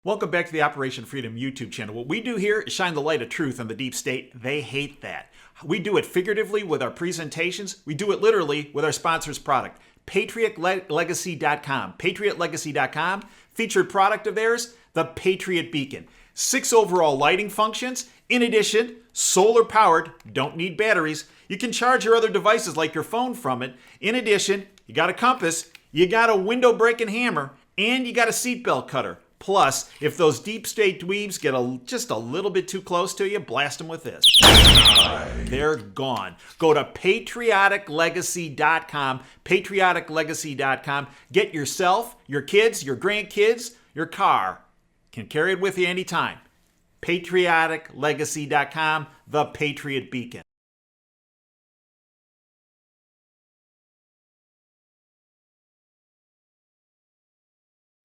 Welcome back to the Operation Freedom YouTube channel. What we do here is shine the light of truth on the deep state. They hate that. We do it figuratively with our presentations. We do it literally with our sponsor's product, PatriotLegacy.com. PatriotLegacy.com, featured product of theirs, the Patriot Beacon. 6 overall lighting functions. In addition, solar powered, don't need batteries. You can charge your other devices like your phone from it. In addition, you got a compass, you got a window breaking hammer, and you got a seatbelt cutter. Plus, if those deep state dweebs get just a little bit too close to you, blast them with this. They're gone. Go to patrioticlegacy.com, patrioticlegacy.com. Get yourself, your kids, your grandkids, your car. Can carry it with you anytime. patrioticlegacy.com, the Patriot Beacon.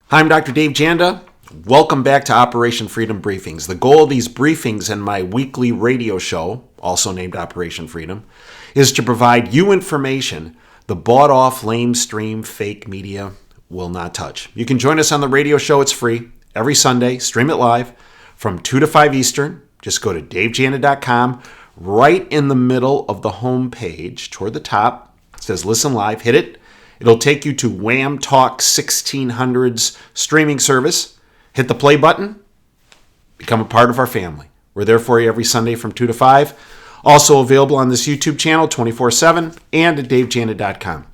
Hi, I'm Dr. Dave Janda. Welcome back to Operation Freedom Briefings. The goal of these briefings and my weekly radio show, also named Operation Freedom, is to provide you information the bought-off, lamestream, fake media will not touch. You can join us on the radio show. It's free. Every Sunday, stream it live from 2 to 5 Eastern. Just go to davejanda.com. Right in the middle of the home page, toward the top, it says Listen Live. Hit it. It'll take you to Wham Talk 1600's streaming service. Hit the play button. Become a part of our family. We're there for you every Sunday from 2 to 5. Also available on this YouTube channel 24/7 and at davejanda.com.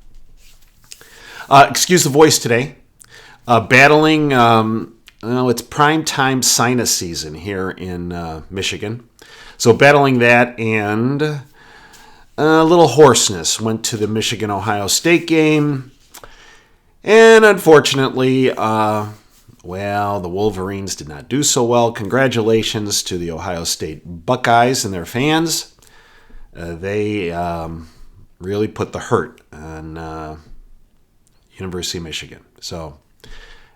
Excuse the voice today. Battling, it's prime time sinus season here in Michigan. So battling that and a little hoarseness. Went to the Michigan-Ohio State game. And unfortunately, the Wolverines did not do so well. Congratulations to the Ohio State Buckeyes and their fans. They really put the hurt on University of Michigan. So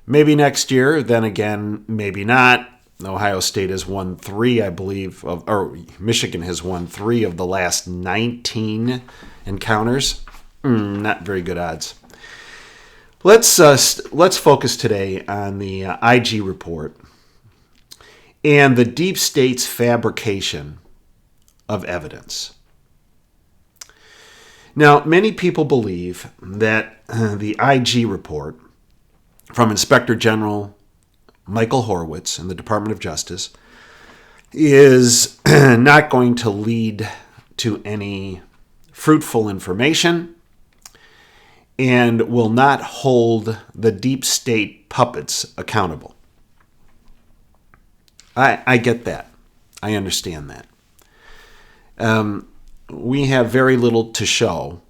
maybe next year, then again, maybe not. Ohio State has won 3, I believe, or Michigan has won 3 of the last 19 encounters. Not very good odds. Let's focus today on the IG report and the deep state's fabrication of evidence. Now, many people believe that the IG report from Inspector General Michael Horowitz in the Department of Justice is not going to lead to any fruitful information and will not hold the deep state puppets accountable. I get that. I understand that. We have very little to show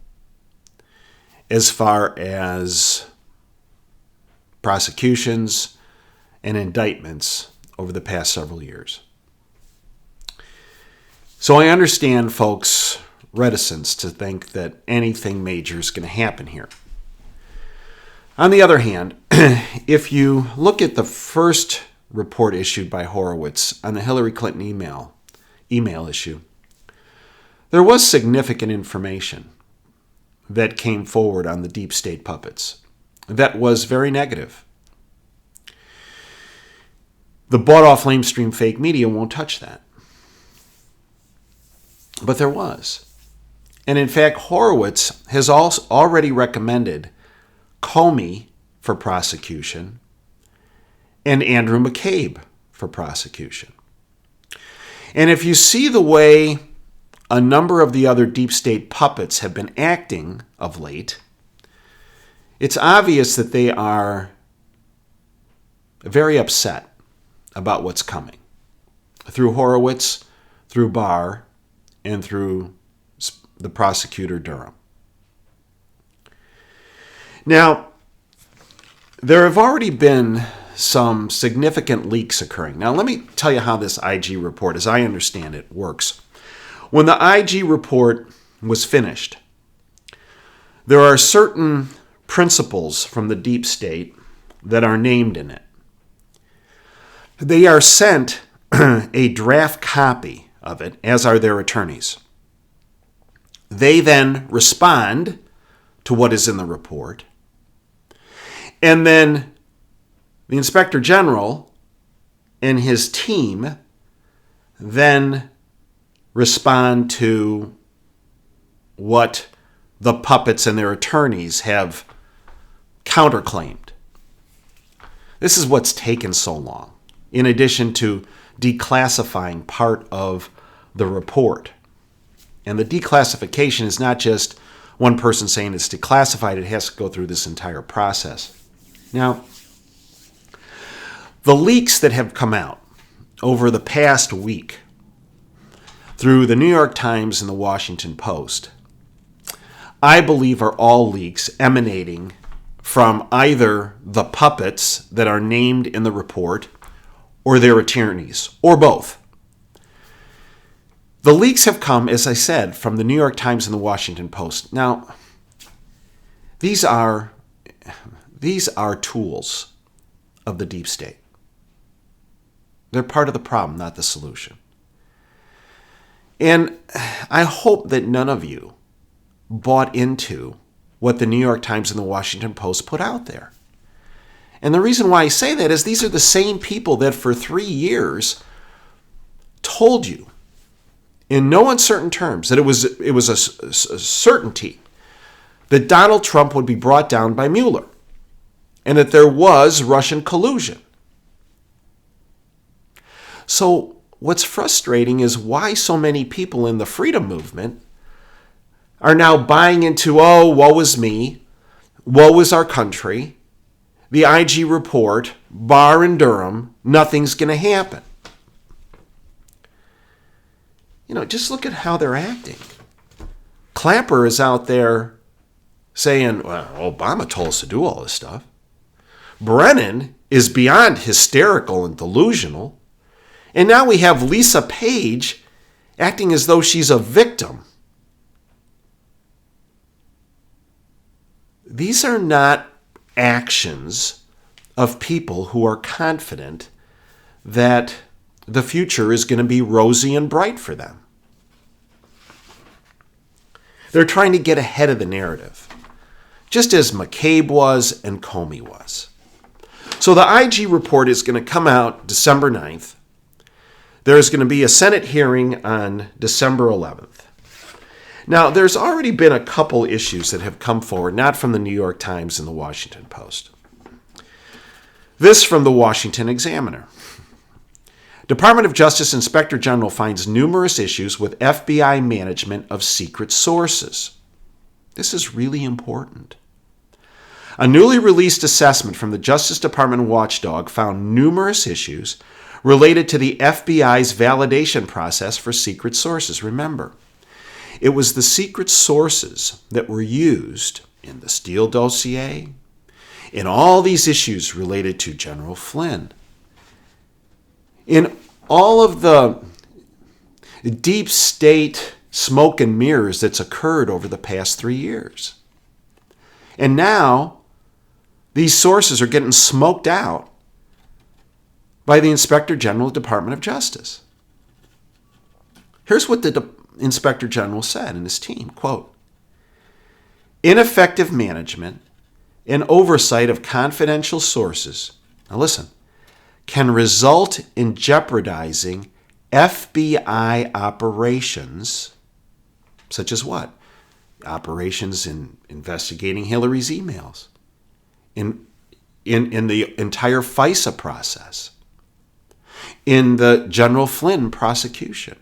as far as prosecutions and indictments over the past several years. So I understand folks' reticence to think that anything major is going to happen here. On the other hand, if you look at the first report issued by Horowitz on the Hillary Clinton email issue, there was significant information that came forward on the deep state puppets that was very negative. The bought-off lamestream fake media won't touch that. But there was. And in fact, Horowitz has also already recommended Comey for prosecution and Andrew McCabe for prosecution. And if you see the way a number of the other deep state puppets have been acting of late, it's obvious that they are very upset about what's coming through Horowitz, through Barr, and through the prosecutor Durham. Now, there have already been some significant leaks occurring. Now, let me tell you how this IG report, as I understand it, works. When the IG report was finished, there are certain principles from the deep state that are named in it. They are sent a draft copy of it, as are their attorneys. They then respond to what is in the report. And then the Inspector General and his team then respond to what the puppets and their attorneys have counterclaimed. This is what's taken so long, in addition to declassifying part of the report. And the declassification is not just one person saying it's declassified, it has to go through this entire process. Now, the leaks that have come out over the past week through the New York Times and the Washington Post, I believe are all leaks emanating from either the puppets that are named in the report or their attorneys, or both. The leaks have come, as I said, from the New York Times and the Washington Post. Now, these are tools of the deep state. They're part of the problem, not the solution. And I hope that none of you bought into what the New York Times and the Washington Post put out there. And the reason why I say that is these are the same people that for 3 years told you in no uncertain terms that it was a certainty that Donald Trump would be brought down by Mueller and that there was Russian collusion. So what's frustrating is why so many people in the freedom movement are now buying into, oh, woe is me, woe is our country, the IG report, Barr and Durham, nothing's going to happen. Just look at how they're acting. Clapper is out there saying, well, Obama told us to do all this stuff. Brennan is beyond hysterical and delusional. And now we have Lisa Page acting as though she's a victim. These are not actions of people who are confident that the future is going to be rosy and bright for them. They're trying to get ahead of the narrative, just as McCabe was and Comey was. So the IG report is going to come out December 9th. There's going to be a Senate hearing on December 11th. Now, there's already been a couple issues that have come forward, not from the New York Times and the Washington Post. This from the Washington Examiner. Department of Justice Inspector General finds numerous issues with FBI management of secret sources. This is really important. A newly released assessment from the Justice Department watchdog found numerous issues related to the FBI's validation process for secret sources. Remember, it was the secret sources that were used in the Steele dossier, in all these issues related to General Flynn, in all of the deep state smoke and mirrors that's occurred over the past 3 years. And now, these sources are getting smoked out by the Inspector General of the Department of Justice. Here's what the Inspector General said and his team, quote, ineffective management and oversight of confidential sources, now listen, can result in jeopardizing FBI operations, such as what? Operations in investigating Hillary's emails, in the entire FISA process, in the General Flynn prosecution,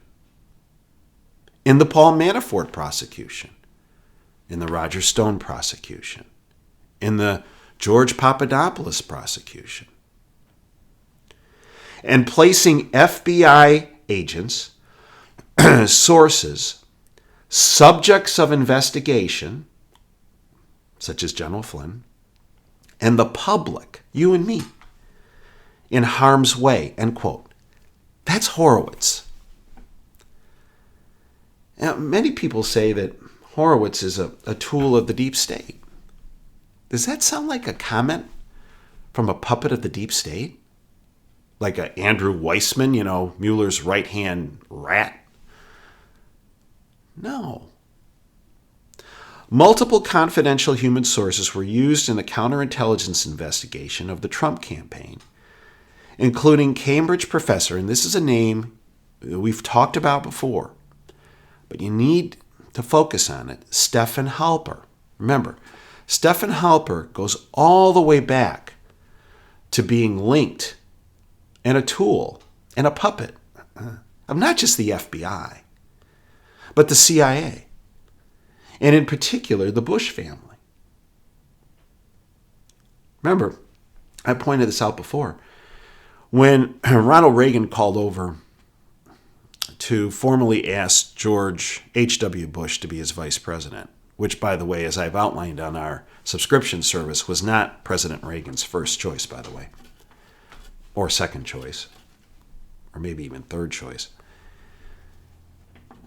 in the Paul Manafort prosecution, in the Roger Stone prosecution, in the George Papadopoulos prosecution, and placing FBI agents, sources, subjects of investigation, such as General Flynn, and the public, you and me, in harm's way, end quote. That's Horowitz. Now, many people say that Horowitz is a tool of the deep state. Does that sound like a comment from a puppet of the deep state? Like a Andrew Weissman, Mueller's right-hand rat? No. Multiple confidential human sources were used in the counterintelligence investigation of the Trump campaign, including Cambridge professor, and this is a name that we've talked about before, but you need to focus on it, Stephen Halper. Remember, Stephen Halper goes all the way back to being linked and a tool and a puppet of not just the FBI, but the CIA, and in particular, the Bush family. Remember, I pointed this out before. When Ronald Reagan called over to formally ask George H.W. Bush to be his vice president, which, by the way, as I've outlined on our subscription service, was not President Reagan's first choice, by the way, or second choice, or maybe even third choice.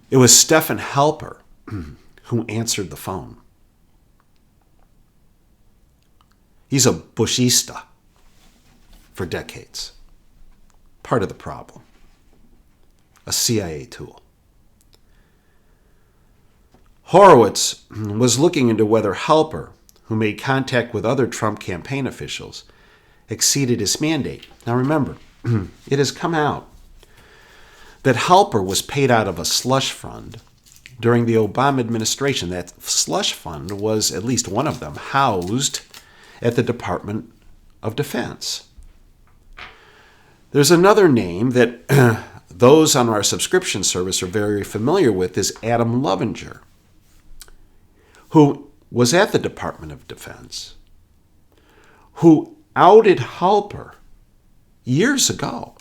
It was Stephen Halper who answered the phone. He's a Bushista for decades. Part of the problem. A CIA tool. Horowitz was looking into whether Halper, who made contact with other Trump campaign officials, exceeded his mandate. Now remember, it has come out that Halper was paid out of a slush fund during the Obama administration. That slush fund was, at least one of them, housed at the Department of Defense. There's another name that those on our subscription service are very familiar with, is Adam Levinger, who was at the Department of Defense, who outed Halper years ago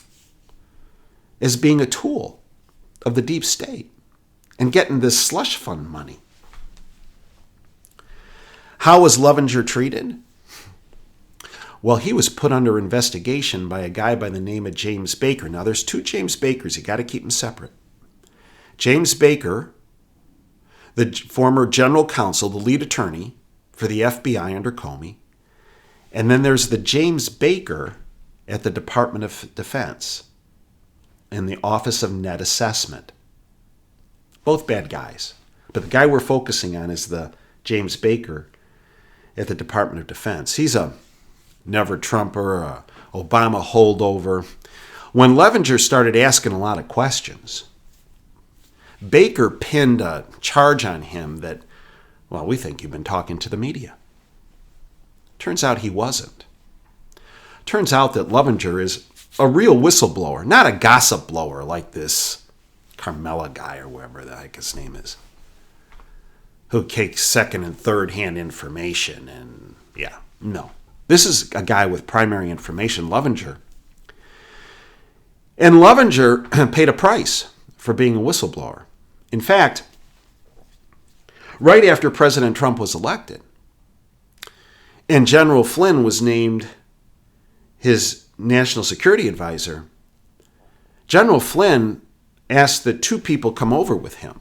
as being a tool of the deep state and getting this slush fund money. How was Levinger treated? Well, he was put under investigation by a guy by the name of James Baker. Now, there's two James Bakers. You got to keep them separate. James Baker, the former general counsel, the lead attorney for the FBI under Comey. And then there's the James Baker at the Department of Defense in the Office of Net Assessment. Both bad guys. But the guy we're focusing on is the James Baker at the Department of Defense. He's a never-Trumper, a Obama holdover. When Levinger started asking a lot of questions, Baker pinned a charge on him that, well, we think you've been talking to the media. Turns out he wasn't. Turns out that Levinger is a real whistleblower, not a gossip blower like this Carmella guy or whatever the heck his name is, who takes second and third hand information. And yeah, no. This is a guy with primary information, Levinger. And Levinger paid a price for being a whistleblower. In fact, right after President Trump was elected, and General Flynn was named his national security advisor, General Flynn asked that two people come over with him,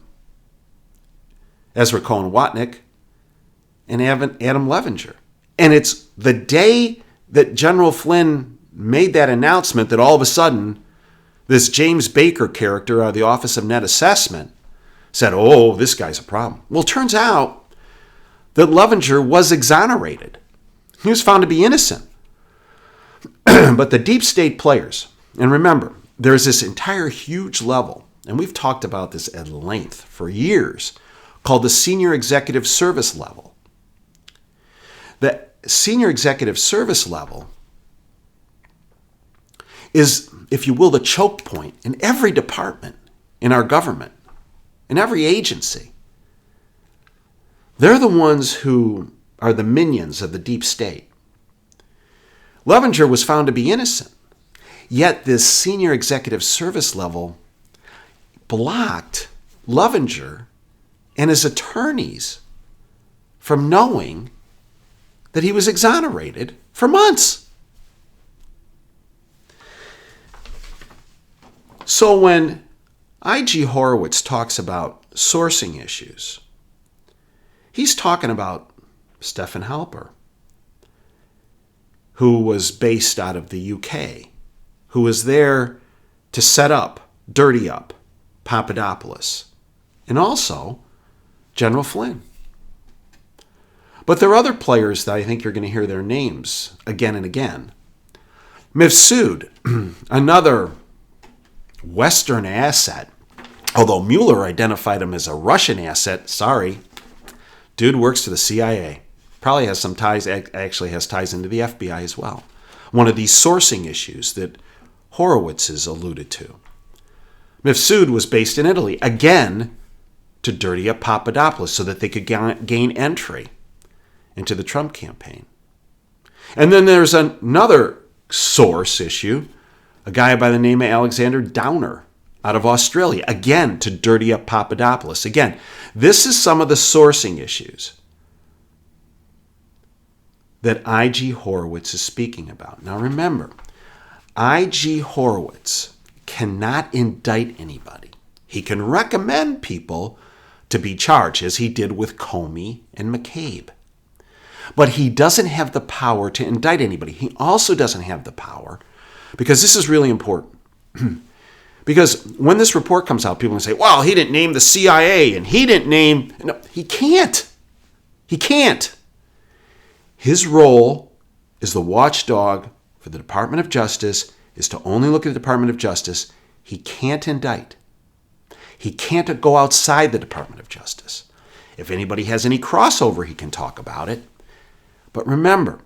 Ezra Cohen-Watnick and Adam Levinger. And it's the day that General Flynn made that announcement that all of a sudden this James Baker character out of the Office of Net Assessment said, oh, this guy's a problem. Well, it turns out that Levinger was exonerated. He was found to be innocent. But the deep state players, and remember, there's this entire huge level, and we've talked about this at length for years, called the Senior Executive Service level. The Senior Executive Service level is, if you will, the choke point in every department in our government, in every agency. They're the ones who are the minions of the deep state. Levinger was found to be innocent, yet this Senior Executive Service level blocked Levinger and his attorneys from knowing that he was exonerated for months. So when I.G. Horowitz talks about sourcing issues, he's talking about Stephen Halper, who was based out of the UK, who was there to set up, dirty up Papadopoulos, and also General Flynn. But there are other players that I think you're going to hear their names again and again. Mifsud, another Western asset, although Mueller identified him as a Russian asset. Sorry, dude works for the CIA. Probably has some ties, actually has ties into the FBI as well. One of these sourcing issues that Horowitz has alluded to. Mifsud was based in Italy, again, to dirty up Papadopoulos so that they could gain entry into the Trump campaign. And then there's another source issue, a guy by the name of Alexander Downer out of Australia, again, to dirty up Papadopoulos. Again, this is some of the sourcing issues that I.G. Horowitz is speaking about. Now remember, I.G. Horowitz cannot indict anybody. He can recommend people to be charged, as he did with Comey and McCabe. But he doesn't have the power to indict anybody. He also doesn't have the power, because this is really important. Because when this report comes out, people can say, well, he didn't name the CIA and he didn't name... No, he can't. He can't. His role as the watchdog for the Department of Justice is to only look at the Department of Justice. He can't indict. He can't go outside the Department of Justice. If anybody has any crossover, he can talk about it. But remember,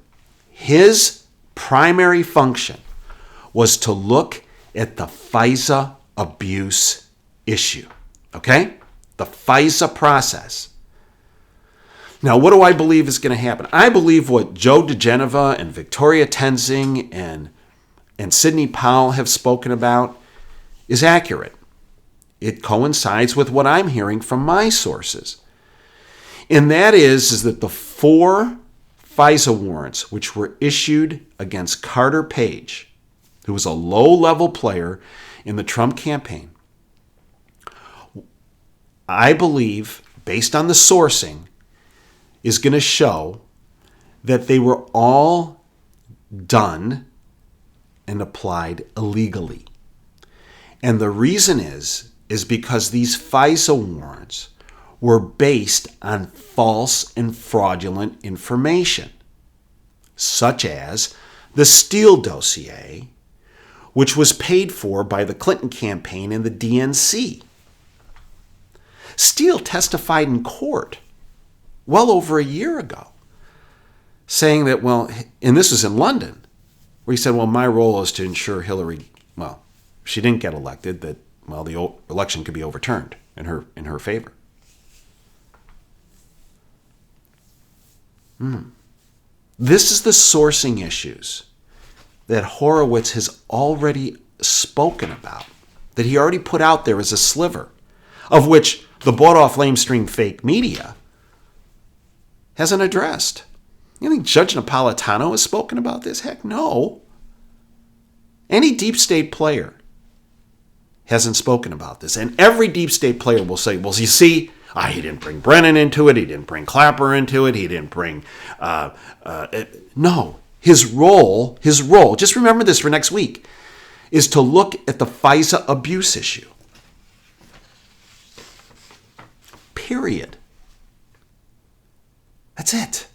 his primary function was to look at the FISA abuse issue. Okay? The FISA process. Now, what do I believe is going to happen? I believe what Joe DeGeneva and Victoria Tenzing and Sidney Powell have spoken about is accurate. It coincides with what I'm hearing from my sources. And that is that the 4 FISA warrants which were issued against Carter Page, who was a low-level player in the Trump campaign, I believe, based on the sourcing, is going to show that they were all done and applied illegally. And the reason is because these FISA warrants were based on false and fraudulent information, such as the Steele dossier, which was paid for by the Clinton campaign and the DNC. Steele testified in court well over a year ago, saying that, well, and this was in London, where he said, well, my role is to ensure Hillary, well, she didn't get elected, that, well, the election could be overturned in her favor. This is the sourcing issues that Horowitz has already spoken about, that he already put out there as a sliver, of which the bought-off lamestream fake media hasn't addressed. You think Judge Napolitano has spoken about this? Heck no. Any deep state player hasn't spoken about this. And every deep state player will say, well, you see, he didn't bring Brennan into it. He didn't bring Clapper into it. He didn't bring... No. His role, just remember this for next week, is to look at the FISA abuse issue. Period. That's it.